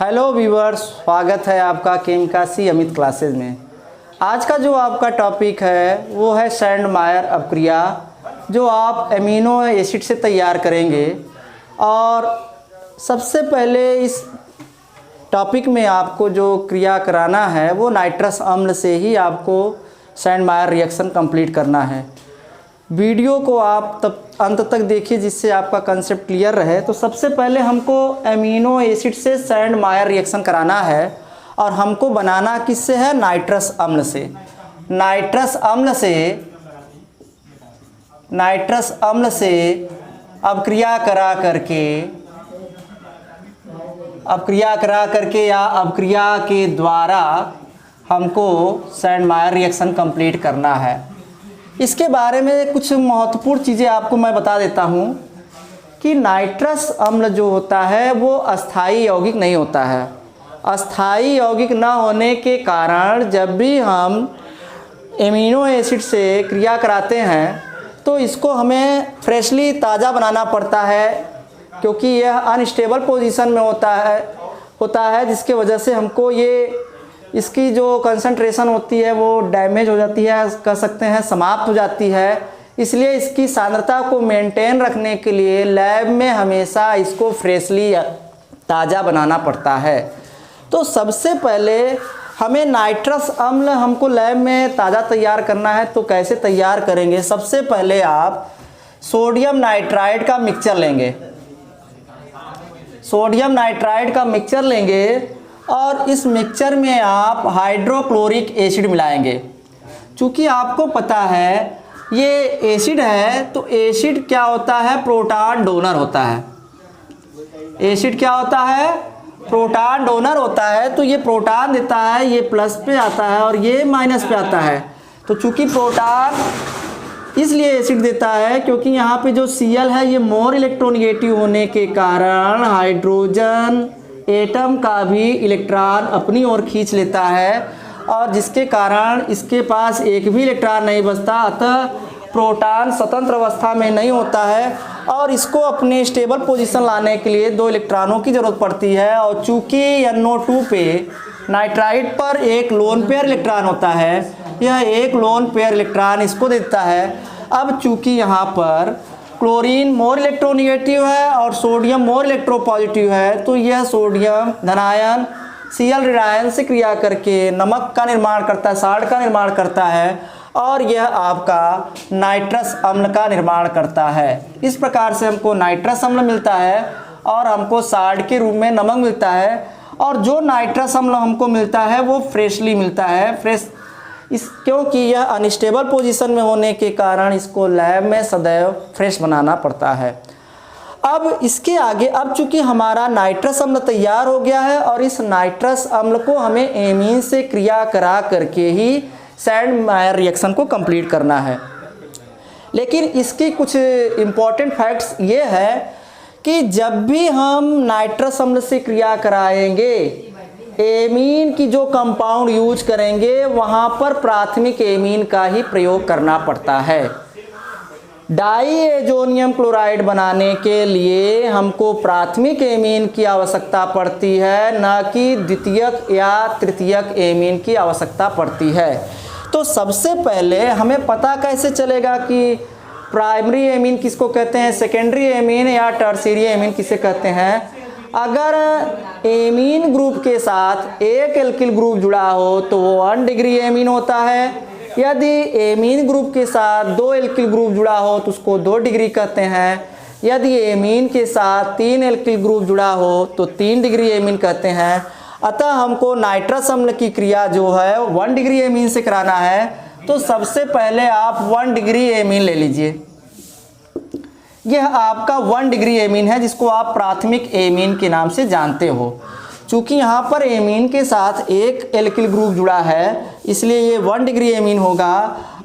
Hello viewers, स्वागत है आपका केमिकासी अमित क्लासेज में। आज का जो आपका टॉपिक है वो है सैंडमायर अपक्रिया, जो आप एमिनो एसिड से तैयार करेंगे। और सबसे पहले इस टॉपिक में आपको जो क्रिया कराना है वो नाइट्रस अम्ल से ही आपको सैंडमायर रिएक्शन कंप्लीट करना है। वीडियो को आप तब अंत तक देखिए जिससे आपका कंसेप्ट क्लियर रहे। तो सबसे पहले हमको एमिनो एसिड से सैंडमायर रिएक्शन कराना है और हमको बनाना किससे है? नाइट्रस अम्ल से। नाइट्रस अम्ल से अपक्रिया करा करके या अपक्रिया के द्वारा हमको सैंडमायर रिएक्शन कंप्लीट करना है। इसके बारे में कुछ महत्वपूर्ण चीज़ें आपको मैं बता देता हूँ कि नाइट्रस अम्ल जो होता है वो अस्थायी यौगिक नहीं होता है। अस्थायी यौगिक न होने के कारण जब भी हम एमिनो एसिड से क्रिया कराते हैं तो इसको हमें फ्रेशली ताज़ा बनाना पड़ता है, क्योंकि यह अनस्टेबल पोजीशन में होता है जिसके वजह से हमको इसकी जो कंसंट्रेशन होती है वो डैमेज हो जाती है, कह सकते हैं समाप्त हो जाती है। इसलिए इसकी सांद्रता को मेंटेन रखने के लिए लैब में हमेशा इसको फ्रेशली ताज़ा बनाना पड़ता है। तो सबसे पहले हमें नाइट्रस अम्ल हमको लैब में ताज़ा तैयार करना है। तो कैसे तैयार करेंगे? सबसे पहले आप सोडियम नाइट्राइड का मिक्सचर लेंगे और इस मिक्सचर में आप हाइड्रोक्लोरिक एसिड मिलाएंगे। चूँकि आपको पता है ये एसिड है, तो एसिड क्या होता है? प्रोटॉन डोनर होता है। एसिड क्या होता है? प्रोटॉन डोनर होता है। तो ये प्रोटॉन देता है, ये प्लस पे आता है और ये माइनस पे आता है। तो चूँकि प्रोटॉन इसलिए एसिड देता है क्योंकि यहाँ पे जो Cl है ये मोर इलेक्ट्रोनेगेटिव होने के कारण हाइड्रोजन एटम का भी इलेक्ट्रॉन अपनी ओर खींच लेता है और जिसके कारण इसके पास एक भी इलेक्ट्रॉन नहीं बचता। अतः प्रोटॉन स्वतंत्र अवस्था में नहीं होता है और इसको अपने स्टेबल पोजीशन लाने के लिए 2 इलेक्ट्रॉनों की ज़रूरत पड़ती है। और चूँकि NO2 पे नाइट्राइड पर एक लोन पेयर इलेक्ट्रॉन होता है, यह एक लोन पेयर इलेक्ट्रॉन इसको देता है। अब चूँकि यहाँ पर क्लोरीन मोर इलेक्ट्रोनेगेटिव है और सोडियम मोर इलेक्ट्रोपॉजिटिव है, तो यह सोडियम धनायन Cl ऋणायन से क्रिया करके नमक का निर्माण करता है, साल्ट का निर्माण करता है और यह आपका नाइट्रस अम्ल का निर्माण करता है। इस प्रकार से हमको नाइट्रस अम्ल मिलता है और हमको साल्ट के रूप में नमक मिलता है। और जो नाइट्रस अम्ल हमको मिलता है वो फ्रेशली मिलता है, क्योंकि यह अनस्टेबल पोजीशन में होने के कारण इसको लैब में सदैव फ्रेश बनाना पड़ता है। अब इसके आगे, अब चूंकि हमारा नाइट्रस अम्ल तैयार हो गया है और इस नाइट्रस अम्ल को हमें एमीन से क्रिया करा करके ही सैंडमायर रिएक्शन को कंप्लीट करना है। लेकिन इसकी कुछ इम्पॉर्टेंट फैक्ट्स ये है कि जब भी हम नाइट्रस अम्ल से क्रिया कराएंगे, एमीन की जो कंपाउंड यूज करेंगे वहाँ पर प्राथमिक एमीन का ही प्रयोग करना पड़ता है। डाईएजोनियम क्लोराइड बनाने के लिए हमको प्राथमिक एमीन की आवश्यकता पड़ती है, न कि द्वितीयक या तृतीयक एमीन की आवश्यकता पड़ती है। तो सबसे पहले हमें पता कैसे चलेगा कि प्राइमरी एमीन किसको कहते हैं, सेकेंडरी एमीन या टर्शियरी एमीन किसे कहते हैं? अगर एमीन ग्रुप के साथ एक एल्किल ग्रुप जुड़ा हो तो वो 1 डिग्री एमीन होता है। यदि एमीन ग्रुप के साथ 2 एल्किल ग्रुप जुड़ा हो तो उसको 2 डिग्री कहते हैं। यदि एमीन के साथ 3 एल्किल ग्रुप जुड़ा हो तो 3 डिग्री एमीन कहते हैं। अतः हमको नाइट्रस अम्ल की क्रिया जो है 1 डिग्री एमीन से कराना है। तो सबसे पहले आप 1 डिग्री एमीन ले लीजिए। यह आपका 1 डिग्री एमीन है जिसको आप प्राथमिक एमीन के नाम से जानते हो। चूँकि यहाँ पर एमीन के साथ एक एल्किल ग्रुप जुड़ा है इसलिए ये 1 डिग्री एमीन होगा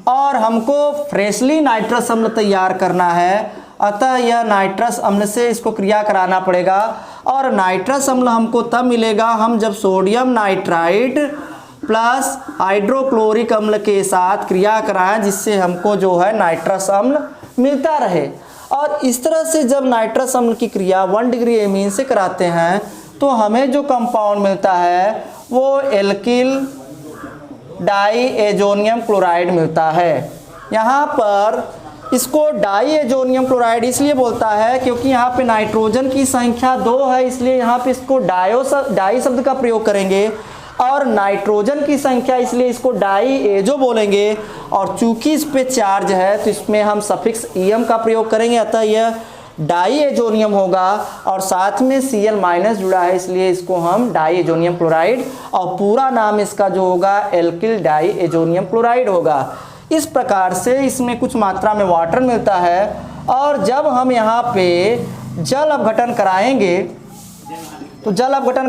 और हमको फ्रेशली नाइट्रस अम्ल तैयार करना है। अतः यह नाइट्रस अम्ल से इसको क्रिया कराना पड़ेगा। और नाइट्रस अम्ल हमको तब मिलेगा हम जब सोडियम नाइट्राइड प्लस हाइड्रोक्लोरिक अम्ल के साथ क्रिया कराएं, जिससे हमको जो है नाइट्रस अम्ल मिलता रहे। और इस तरह से जब नाइट्रस अम्ल की क्रिया 1 डिग्री एमीन से कराते हैं तो हमें जो कंपाउंड मिलता है वो एल्किल डाईएजोनियम क्लोराइड मिलता है। यहाँ पर इसको डाईएजोनियम क्लोराइड इसलिए बोलता है क्योंकि यहाँ पे नाइट्रोजन की संख्या 2 है, इसलिए यहाँ पे इसको डाई शब्द का प्रयोग करेंगे, और नाइट्रोजन की संख्या इसलिए इसको डाईएजो बोलेंगे, और चूंकि इस पे चार्ज है तो इसमें हम सफिक्स ईएम का प्रयोग करेंगे, अतः यह डाईएजोनियम होगा, और साथ में Cl- जुड़ा है इसलिए इसको हम डाईएजोनियम क्लोराइड, और पूरा नाम इसका जो होगा एल्किल डाईएजोनियम क्लोराइड होगा। इस प्रकार से इसमें कुछ मात्रा में वाटर मिलता है, और जब हम यहाँ पे जल अपघटन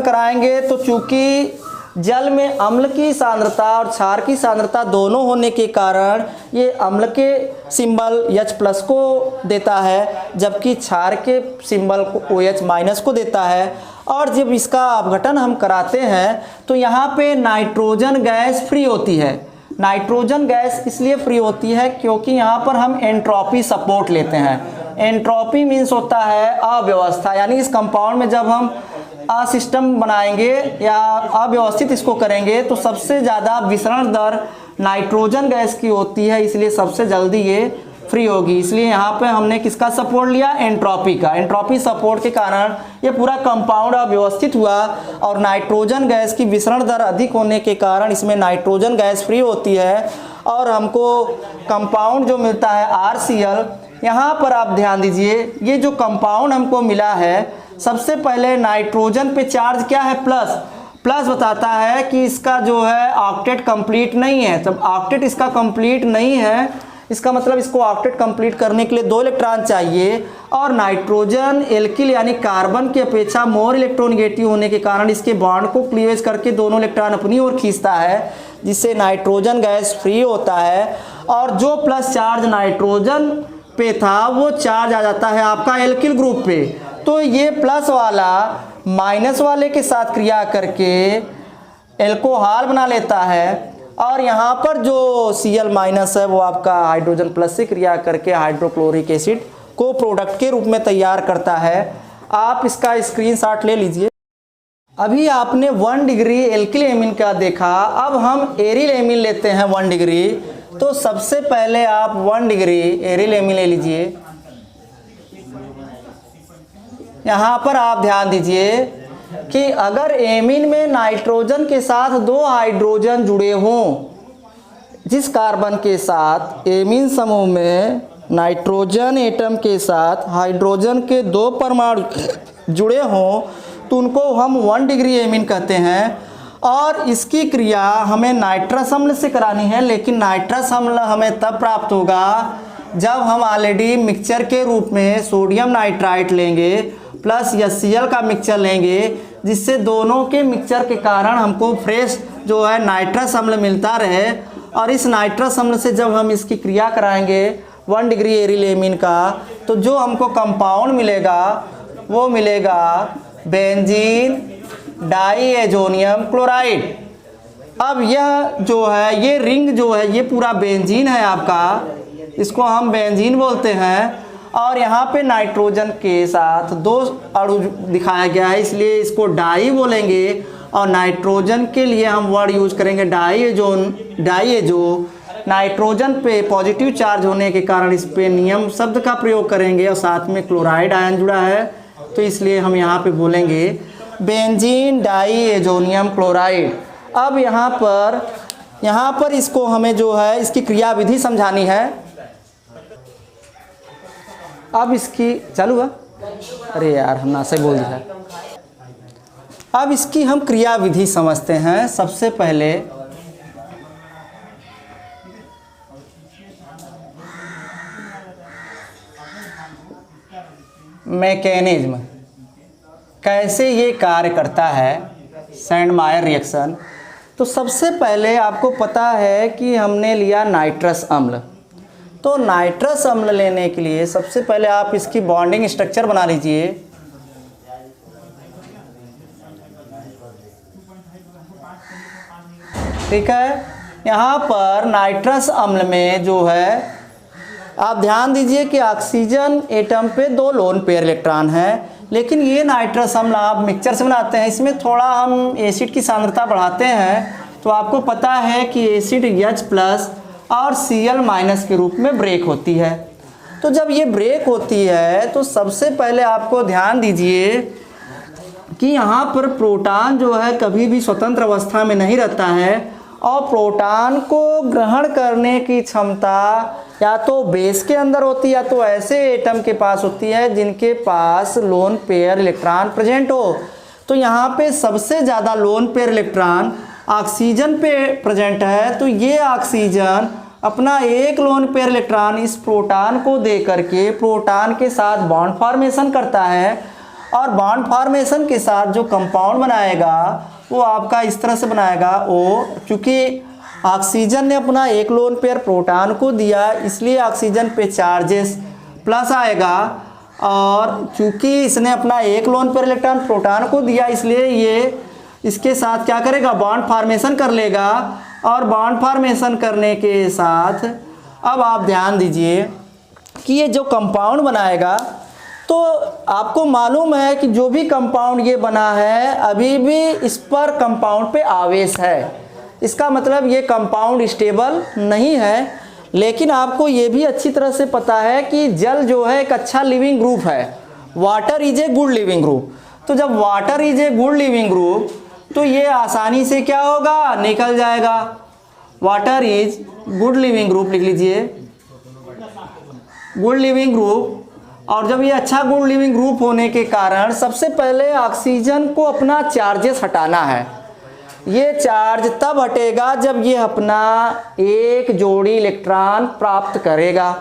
कराएंगे तो चूंकि जल में अम्ल की सांद्रता और क्षार की सांद्रता दोनों होने के कारण ये अम्ल के सिंबल H+ को देता है, जबकि क्षार के सिंबल को OH- को देता है। और जब इसका अपघटन हम कराते हैं तो यहाँ पे नाइट्रोजन गैस फ्री होती है। नाइट्रोजन गैस इसलिए फ्री होती है क्योंकि यहाँ पर हम एंट्रोपी सपोर्ट लेते हैं। एंट्रोपी मीन्स होता है अव्यवस्था, यानी इस कंपाउंड में जब हम असिस्टम बनाएंगे या अव्यवस्थित इसको करेंगे तो सबसे ज़्यादा विसरण दर नाइट्रोजन गैस की होती है, इसलिए सबसे जल्दी ये फ्री होगी। इसलिए यहाँ पे हमने किसका सपोर्ट लिया? एंट्रोपी का। एंट्रोपी सपोर्ट के कारण ये पूरा कंपाउंड अव्यवस्थित हुआ, और नाइट्रोजन गैस की विसरण दर अधिक होने के कारण इसमें नाइट्रोजन गैस फ्री होती है, और हमको कंपाउंड जो मिलता है RCl। यहाँ पर आप ध्यान दीजिए, ये जो कंपाउंड हमको मिला है, सबसे पहले नाइट्रोजन पे चार्ज क्या है? प्लस बताता है कि इसका जो है ऑक्टेट कंप्लीट नहीं है। जब ऑक्टेट इसका कंप्लीट नहीं है, इसका मतलब इसको ऑक्टेट कंप्लीट करने के लिए 2 इलेक्ट्रॉन चाहिए, और नाइट्रोजन एल्किल यानी कार्बन की अपेक्षा मोर इलेक्ट्रोनेगेटिव होने के कारण इसके बॉन्ड को क्लीवेज करके दोनों इलेक्ट्रॉन अपनी ओर खींचता है, जिससे नाइट्रोजन गैस फ्री होता है, और जो प्लस चार्ज नाइट्रोजन पे था वो चार्ज आ जाता है आपका एल्किल ग्रुप पे। तो ये प्लस वाला माइनस वाले के साथ क्रिया करके एल्कोहल बना लेता है, और यहाँ पर जो Cl- है वो आपका हाइड्रोजन प्लस से क्रिया करके हाइड्रोक्लोरिक एसिड को प्रोडक्ट के रूप में तैयार करता है। आप इसका स्क्रीनशॉट ले लीजिए। अभी आपने 1 डिग्री एल्किल एमीन का देखा, अब हम एरिल एमीन लेते हैं 1 डिग्री। तो सबसे पहले आप 1 डिग्री एरिल एमीन ले लीजिए। यहाँ पर आप ध्यान दीजिए कि अगर एमीन में नाइट्रोजन के साथ 2 हाइड्रोजन जुड़े हों, जिस कार्बन के साथ एमीन समूह में नाइट्रोजन एटम के साथ हाइड्रोजन के 2 परमाणु जुड़े हों, तो उनको हम 1 डिग्री एमीन कहते हैं। और इसकी क्रिया हमें नाइट्रस अम्ल से करानी है, लेकिन नाइट्रस अम्ल हमें तब प्राप्त होगा जब हम ऑलरेडी मिक्सचर के रूप में सोडियम नाइट्राइट लेंगे प्लस HCl का मिक्सचर लेंगे, जिससे दोनों के मिक्सचर के कारण हमको फ्रेश जो है नाइट्रस अम्ल मिलता रहे। और इस नाइट्रस अम्ल से जब हम इसकी क्रिया कराएंगे 1 डिग्री एरिल एमीन का, तो जो हमको कंपाउंड मिलेगा वो मिलेगा बेंजीन डाईएजोनियम क्लोराइड। अब यह जो है, ये रिंग जो है, ये पूरा बेंजीन है आपका, इसको हम बेंजीन बोलते हैं। और यहाँ पे नाइट्रोजन के साथ 2 अणु दिखाया गया है, इसलिए इसको डाई बोलेंगे, और नाइट्रोजन के लिए हम वर्ड यूज करेंगे डाईएजो। नाइट्रोजन पे पॉजिटिव चार्ज होने के कारण इस पे नियम शब्द का प्रयोग करेंगे, और साथ में क्लोराइड आयन जुड़ा है, तो इसलिए हम यहाँ पे बोलेंगे बेंजीन डाईएजोनियम क्लोराइड। अब यहाँ पर इसको हमें जो है इसकी क्रियाविधि समझानी है। अब इसकी चालू है, अरे यार हमने ऐसे बोल दिया। अब इसकी हम क्रियाविधि समझते हैं। सबसे पहले मैकेनिज्म, कैसे ये कार्य करता है सैंडमायर रिएक्शन। तो सबसे पहले आपको पता है कि हमने लिया नाइट्रस अम्ल। तो नाइट्रस अम्ल लेने के लिए सबसे पहले आप इसकी बॉन्डिंग स्ट्रक्चर बना लीजिए। ठीक है, यहाँ पर नाइट्रस अम्ल में जो है आप ध्यान दीजिए कि ऑक्सीजन एटम पे 2 लोन पेयर इलेक्ट्रॉन है, लेकिन ये नाइट्रस अम्ल आप मिक्सचर से बनाते हैं, इसमें थोड़ा हम एसिड की सांद्रता बढ़ाते हैं, तो आपको पता है कि एसिड H+ और Cl- के रूप में ब्रेक होती है। तो जब ये ब्रेक होती है तो सबसे पहले आपको ध्यान दीजिए कि यहाँ पर प्रोटॉन जो है कभी भी स्वतंत्र अवस्था में नहीं रहता है, और प्रोटॉन को ग्रहण करने की क्षमता या तो बेस के अंदर होती है या तो ऐसे एटम के पास होती है जिनके पास लोन पेयर इलेक्ट्रॉन प्रेजेंट हो। तो यहाँ पे सबसे ज़्यादा लोन पेयर इलेक्ट्रॉन ऑक्सीजन पे प्रेजेंट है, तो ये ऑक्सीजन अपना एक लोन पेयर इलेक्ट्रॉन इस प्रोटॉन को दे करके प्रोटॉन के साथ बॉन्ड फॉर्मेशन करता है, और बॉन्ड फॉर्मेशन के साथ जो कंपाउंड बनाएगा वो आपका इस तरह से बनाएगा O। चूँकि ऑक्सीजन ने अपना एक लोन पेयर प्रोटॉन को दिया इसलिए ऑक्सीजन पे चार्जेस प्लस आएगा, और चूँकि इसने अपना एक लोन पेयर इलेक्ट्रॉन प्रोटॉन को दिया इसलिए ये इसके साथ क्या करेगा, बॉन्ड फॉर्मेशन कर लेगा, और बॉन्ड फॉर्मेशन करने के साथ अब आप ध्यान दीजिए कि ये जो कंपाउंड बनाएगा, तो आपको मालूम है कि जो भी कंपाउंड ये बना है अभी भी इस पर कंपाउंड पे आवेश है, इसका मतलब ये कंपाउंड स्टेबल नहीं है। लेकिन आपको ये भी अच्छी तरह से पता है कि जल जो है एक अच्छा लिविंग ग्रुप है, water is a good leaving group. तो जब water is a good leaving group तो ये आसानी से क्या होगा, निकल जाएगा। Water is good leaving group लिख लीजिए, गुड लिविंग ग्रुप। और जब ये अच्छा गुड लिविंग ग्रुप होने के कारण सबसे पहले ऑक्सीजन को अपना चार्जेस हटाना है। ये चार्ज तब हटेगा जब ये अपना एक जोड़ी इलेक्ट्रॉन प्राप्त करेगा।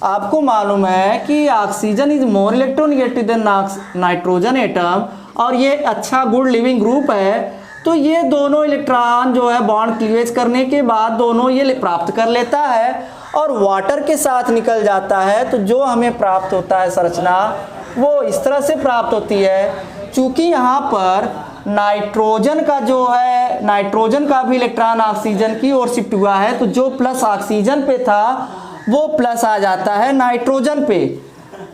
आपको मालूम है कि oxygen is more electronegative than nitrogen atom, और ये अच्छा गुड लिविंग ग्रुप है, तो ये दोनों इलेक्ट्रॉन जो है बॉन्ड क्लीवेज करने के बाद दोनों ये प्राप्त कर लेता है और वाटर के साथ निकल जाता है। तो जो हमें प्राप्त होता है संरचना वो इस तरह से प्राप्त होती है। चूँकि यहाँ पर नाइट्रोजन का जो है, नाइट्रोजन का भी इलेक्ट्रॉन ऑक्सीजन की ओर शिफ्ट हुआ है, तो जो प्लस ऑक्सीजन पे था वो प्लस आ जाता है नाइट्रोजन पे,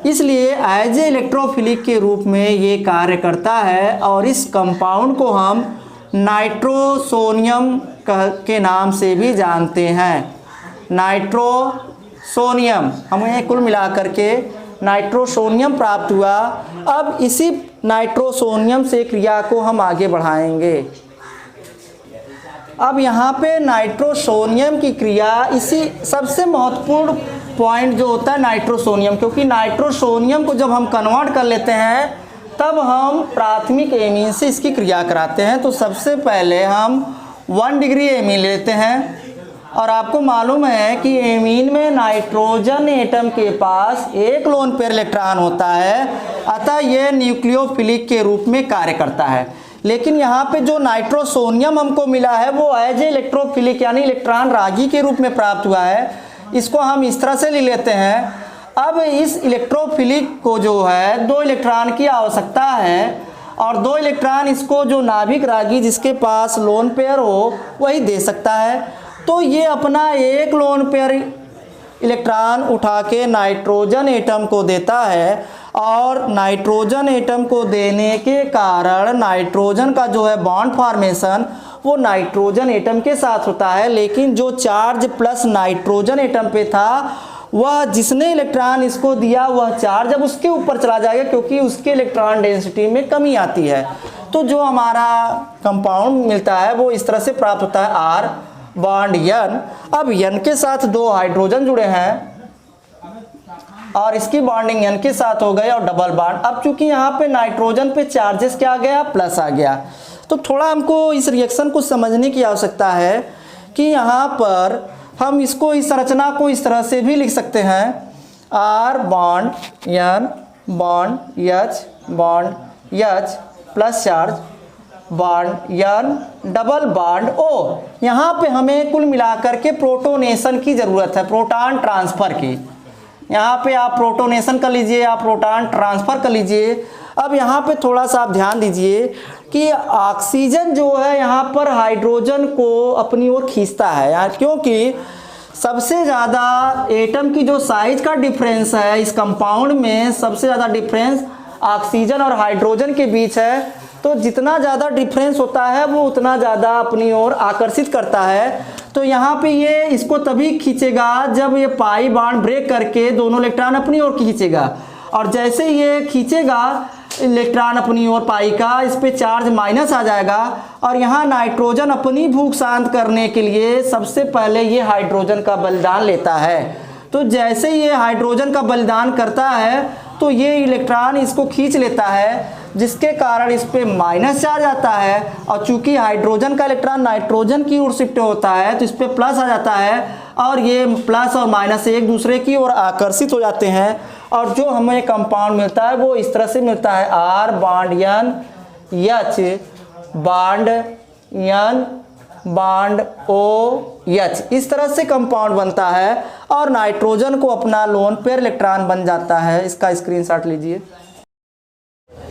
इसलिए एज ए इलेक्ट्रोफिलिक के रूप में ये कार्य करता है। और इस कंपाउंड को हम नाइट्रोसोनियम के नाम से भी जानते हैं। नाइट्रोसोनियम, हमें कुल मिलाकर के नाइट्रोसोनियम प्राप्त हुआ। अब इसी नाइट्रोसोनियम से क्रिया को हम आगे बढ़ाएंगे। अब यहाँ पे नाइट्रोसोनियम की क्रिया, इसी सबसे महत्वपूर्ण पॉइंट जो होता है नाइट्रोसोनियम, क्योंकि नाइट्रोसोनियम को जब हम कन्वर्ट कर लेते हैं तब हम प्राथमिक एमीन से इसकी क्रिया कराते हैं। तो सबसे पहले हम 1 डिग्री एमीन लेते हैं, और आपको मालूम है कि एमीन में नाइट्रोजन एटम के पास एक लोन पेयर इलेक्ट्रॉन होता है, अतः यह न्यूक्लियोफिलिक के रूप में कार्य करता है। लेकिन यहाँ पे जो नाइट्रोसोनियम हमको मिला है वो एज ए इलेक्ट्रोफिलिक यानी इलेक्ट्रॉन रागी के रूप में प्राप्त हुआ है। इसको हम इस तरह से ले लेते हैं। अब इस इलेक्ट्रोफिलिक को जो है 2 इलेक्ट्रॉन की आवश्यकता है, और 2 इलेक्ट्रॉन इसको जो नाभिक रागी जिसके पास लोन पेयर हो वही दे सकता है। तो ये अपना एक लोन पेयर इलेक्ट्रॉन उठा के नाइट्रोजन एटम को देता है, और नाइट्रोजन एटम को देने के कारण नाइट्रोजन का जो है बॉन्ड फॉर्मेशन वो नाइट्रोजन एटम के साथ होता है। लेकिन जो चार्ज प्लस नाइट्रोजन एटम पे था वह जिसने इलेक्ट्रॉन इसको दिया वह चार्ज अब उसके ऊपर चला जाएगा, क्योंकि उसके इलेक्ट्रॉन डेंसिटी में कमी आती है। तो जो हमारा कंपाउंड मिलता है वो इस तरह से प्राप्त होता है, R बॉन्ड N। अब N के साथ 2 हाइड्रोजन जुड़े हैं और इसकी बॉन्डिंग N के साथ हो गई और डबल बॉन्ड। अब चूंकि यहाँ पे नाइट्रोजन पे चार्जेस क्या आ गया, प्लस आ गया। तो थोड़ा हमको इस रिएक्शन को समझने की आवश्यकता है कि यहाँ पर हम इसको, इस संरचना को इस तरह से भी लिख सकते हैं, R bond N bond H bond H plus charge bond N double bond O। यहाँ पे हमें कुल मिलाकर के प्रोटोनेशन की ज़रूरत है, प्रोटॉन ट्रांसफ़र की। यहाँ पे आप प्रोटोनेशन कर लीजिए, आप प्रोटॉन ट्रांसफ़र कर लीजिए। अब यहाँ पे थोड़ा सा आप ध्यान दीजिए कि ऑक्सीजन जो है यहाँ पर हाइड्रोजन को अपनी ओर खींचता है यार, क्योंकि सबसे ज़्यादा एटम की जो साइज का डिफरेंस है इस कंपाउंड में, सबसे ज़्यादा डिफरेंस ऑक्सीजन और हाइड्रोजन के बीच है, तो जितना ज़्यादा डिफरेंस होता है वो उतना ज़्यादा अपनी ओर आकर्षित करता है। तो यहाँ पे ये इसको तभी खींचेगा जब ये पाई बॉन्ड ब्रेक करके दोनों इलेक्ट्रॉन अपनी ओर खींचेगा, और जैसे ये खींचेगा इलेक्ट्रॉन अपनी ओर पाई का, इस पे चार्ज माइनस आ जाएगा, और यहाँ नाइट्रोजन अपनी भूख शांत करने के लिए सबसे पहले ये हाइड्रोजन का बलिदान लेता है। तो जैसे ये हाइड्रोजन का बलिदान करता है तो ये इलेक्ट्रॉन इसको खींच लेता है, जिसके कारण इस पे माइनस चार्ज आता है, और चूंकि हाइड्रोजन का इलेक्ट्रॉन नाइट्रोजन की ओर शिफ्ट होता है तो इस पे प्लस आ जाता है, और ये प्लस और माइनस एक दूसरे की ओर आकर्षित हो जाते हैं, और जो हमें कंपाउंड मिलता है वो इस तरह से मिलता है, R bond N H bond N bond OH, इस तरह से कंपाउंड बनता है, और नाइट्रोजन को अपना लोन पेयर इलेक्ट्रॉन बन जाता है। इसका स्क्रीनशॉट लीजिए।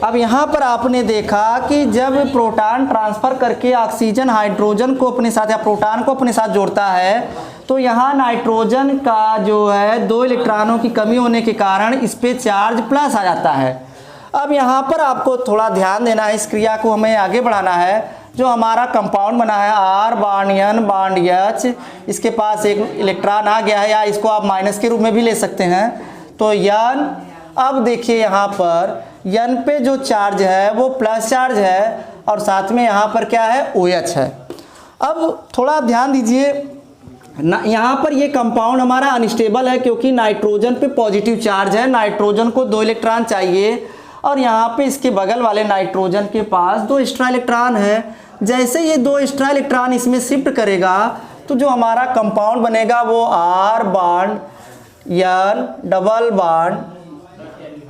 अब यहाँ पर आपने देखा कि जब प्रोटॉन ट्रांसफर करके ऑक्सीजन हाइड्रोजन को अपने साथ या प्रोटॉन को अपने साथ जोड़ता है, तो यहाँ नाइट्रोजन का जो है 2 इलेक्ट्रॉनों की कमी होने के कारण इस पे चार्ज प्लस आ जाता है। अब यहाँ पर आपको थोड़ा ध्यान देना है, इस क्रिया को हमें आगे बढ़ाना है। जो हमारा कंपाउंड बना है R bond N bond H, इसके पास एक इलेक्ट्रॉन आ गया है, या इसको आप माइनस के रूप में भी ले सकते हैं, तो N। अब देखिए यहाँ पर N पे जो चार्ज है वो प्लस चार्ज है, और साथ में यहाँ पर क्या है, OH है। अब थोड़ा ध्यान दीजिए, यहाँ पर ये कंपाउंड हमारा अनस्टेबल है क्योंकि नाइट्रोजन पे पॉजिटिव चार्ज है, नाइट्रोजन को 2 इलेक्ट्रॉन चाहिए, और यहाँ पे इसके बगल वाले नाइट्रोजन के पास 2 एक्स्ट्रा इलेक्ट्रॉन है। जैसे ये 2 एक्स्ट्रा इलेक्ट्रॉन इसमें शिफ्ट करेगा तो जो हमारा कंपाउंड बनेगा वो R bond N double bond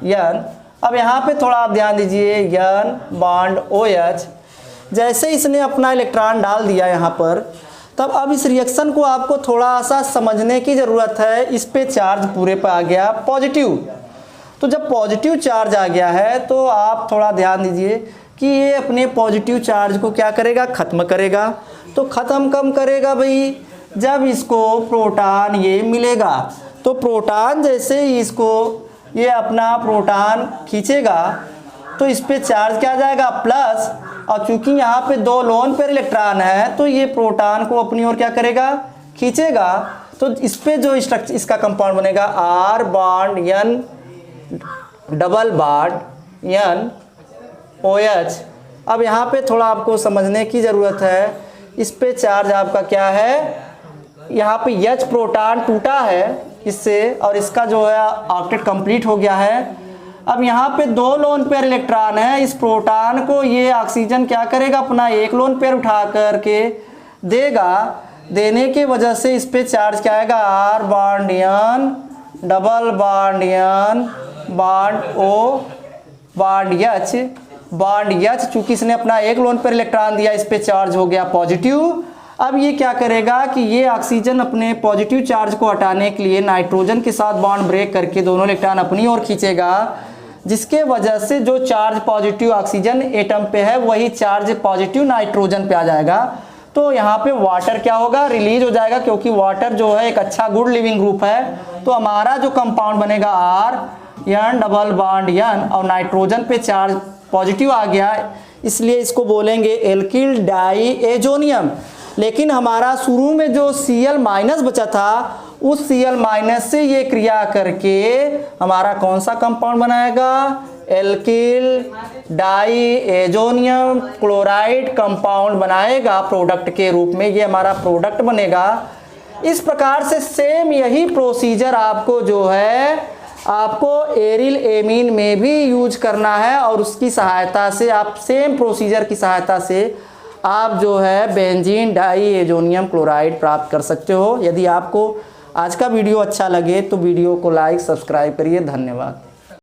N। अब यहाँ पे थोड़ा आप ध्यान दीजिए, N बॉन्ड OH, जैसे इसने अपना इलेक्ट्रॉन डाल दिया यहाँ पर, तब अब इस रिएक्शन को आपको थोड़ा सा समझने की ज़रूरत है। इस पे चार्ज पूरे पे आ गया पॉजिटिव, तो जब पॉजिटिव चार्ज आ गया है तो आप थोड़ा ध्यान दीजिए कि ये अपने पॉजिटिव चार्ज को क्या करेगा, ख़त्म करेगा। तो ख़त्म कब करेगा भाई, जब इसको प्रोटॉन ये मिलेगा। तो प्रोटॉन जैसे ही इसको ये अपना प्रोटॉन खींचेगा तो इस पे चार्ज क्या आ जाएगा, प्लस, और चूंकि यहाँ पे 2 लोन पेयर इलेक्ट्रॉन है तो ये प्रोटॉन को अपनी ओर क्या करेगा, खींचेगा। तो इस पे जो स्ट्रक्चर इसका कंपाउंड बनेगा R bond N double bond N OH। अब यहाँ पे थोड़ा आपको समझने की ज़रूरत है, इस पे चार्ज आपका क्या है, यहाँ पे H प्रोटॉन टूटा है इससे, और इसका जो है ऑक्टेट कंप्लीट हो गया है। अब यहाँ पे 2 लोन पेयर इलेक्ट्रॉन है, इस प्रोटॉन को ये ऑक्सीजन क्या करेगा, अपना एक लोन पेयर उठा करके देगा, देने की वजह से इस पे चार्ज क्या आएगा, R bond N double bond N bond O bond H bond H। चूंकि इसने अपना एक लोन पेयर इलेक्ट्रॉन दिया, इस पे चार्ज हो गया पॉजिटिव। अब ये क्या करेगा कि ये ऑक्सीजन अपने पॉजिटिव चार्ज को हटाने के लिए नाइट्रोजन के साथ बॉन्ड ब्रेक करके दोनों इलेक्ट्रॉन अपनी ओर खींचेगा, जिसके वजह से जो चार्ज पॉजिटिव ऑक्सीजन एटम पे है वही चार्ज पॉजिटिव नाइट्रोजन पे आ जाएगा। तो यहाँ पे वाटर क्या होगा, रिलीज हो जाएगा, क्योंकि वाटर जो है एक अच्छा गुड लिविंग ग्रुप है। तो हमारा जो कंपाउंड बनेगा R N double bond N, और नाइट्रोजन पे चार्ज पॉजिटिव आ गया, इसलिए इसको बोलेंगे एल्किल डाईएजोनियम। लेकिन हमारा शुरू में जो Cl माइनस बचा था, उस Cl माइनस से ये क्रिया करके हमारा कौन सा कंपाउंड बनाएगा, एल्किल डाईएजोनियम क्लोराइड कंपाउंड बनाएगा प्रोडक्ट के रूप में। ये हमारा प्रोडक्ट बनेगा। इस प्रकार से सेम यही प्रोसीजर आपको जो है आपको एरिल एमीन में भी यूज करना है, और उसकी सहायता से आप सेम प्रोसीजर की सहायता से आप जो है बेंजीन डाईएजोनियम क्लोराइड प्राप्त कर सकते हो। यदि आपको आज का वीडियो अच्छा लगे तो वीडियो को लाइक सब्सक्राइब करिए। धन्यवाद।